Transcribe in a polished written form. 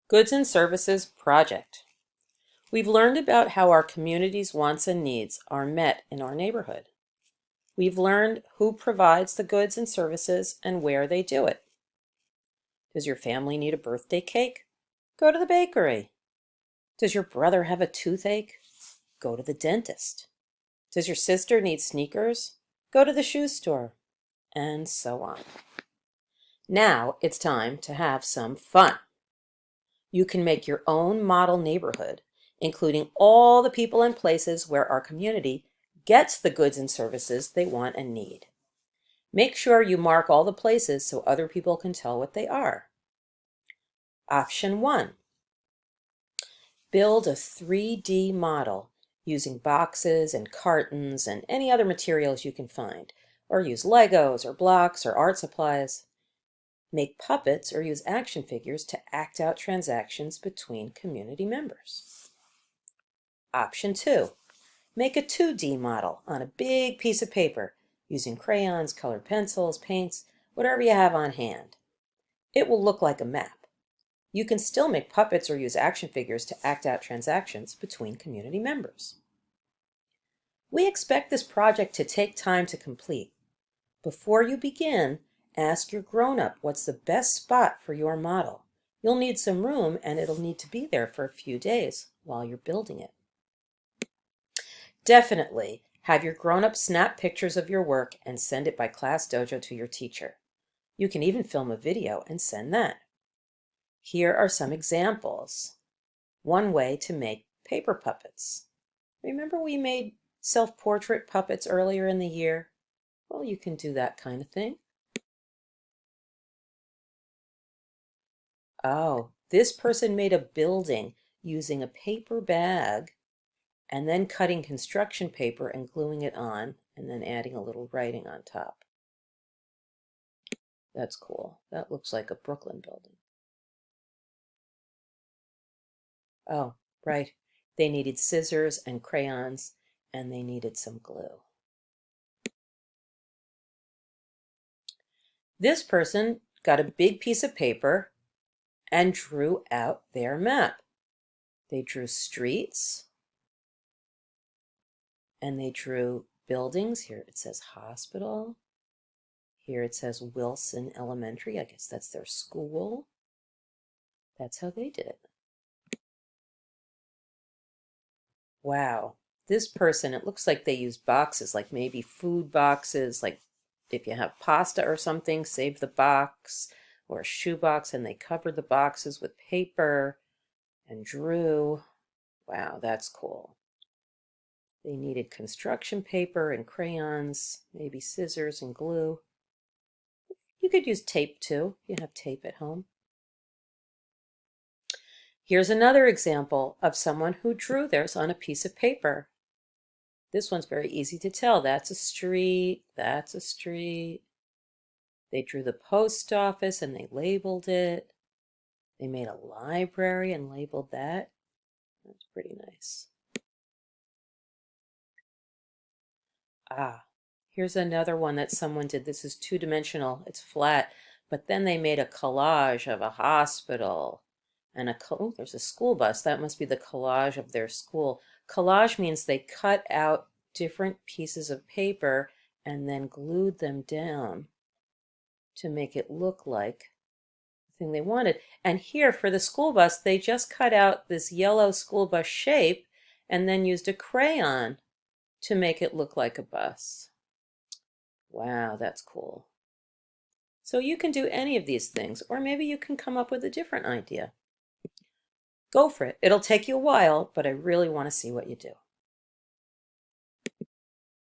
Goods and Services Project. We've learned about how our community's wants and needs are met in our neighborhood. We've learned who provides the goods and services and where they do it. Does your family need a birthday cake? Go to the bakery. Does your brother have a toothache? Go to the dentist. Does your sister need sneakers? Go to the shoe store. And so on. Now it's time to have some fun. You can make your own model neighborhood, including all the people and places where our community gets the goods and services they want and need. Make sure you mark all the places so other people can tell what they are. Option 1. Build a 3D model using boxes and cartons and any other materials you can find, or use Legos or blocks or art supplies. Make puppets or use action figures to act out transactions between community members. Option 2. Make a 2D model on a big piece of paper using crayons, colored pencils, paints, whatever you have on hand. It will look like a map. You can still make puppets or use action figures to act out transactions between community members. We expect this project to take time to complete. Before you begin, ask your grown-up what's the best spot for your model. You'll need some room and it'll need to be there for a few days while you're building it. Definitely have your grown-up snap pictures of your work and send it by Class Dojo to your teacher. You can even film a video and send that. Here are some examples. One way to make paper puppets. Remember we made self-portrait puppets earlier in the year? Well, you can do that kind of thing. Oh, this person made a building using a paper bag and then cutting construction paper and gluing it on and then adding a little writing on top. That's cool. That looks like a Brooklyn building. Oh, right. They needed scissors and crayons and they needed some glue. This person got a big piece of paper and drew out their map. They drew streets and they drew buildings. Here it says hospital. Here it says Wilson Elementary. I guess that's their school. That's how they did it. Wow. This person, it looks like they used boxes, like maybe food boxes, like if you have pasta or something, save the box, or a shoe box, and they covered the boxes with paper and drew. Wow, that's cool. They needed construction paper and crayons, maybe scissors and glue. You could use tape too, if you have tape at home. Here's another example of someone who drew theirs on a piece of paper. This one's very easy to tell. That's a street, that's a street. They drew the post office and they labeled it. They made a library and labeled that. That's pretty nice. Ah, here's another one that someone did. This is two-dimensional. It's flat, but then they made a collage of a hospital and oh, there's a school bus. That must be the collage of their school. Collage means they cut out different pieces of paper and then glued them down to make it look like the thing they wanted. And here for the school bus, they just cut out this yellow school bus shape and then used a crayon to make it look like a bus. Wow, that's cool. So you can do any of these things, or maybe you can come up with a different idea. Go for it. It'll take you a while, but I really want to see what you do.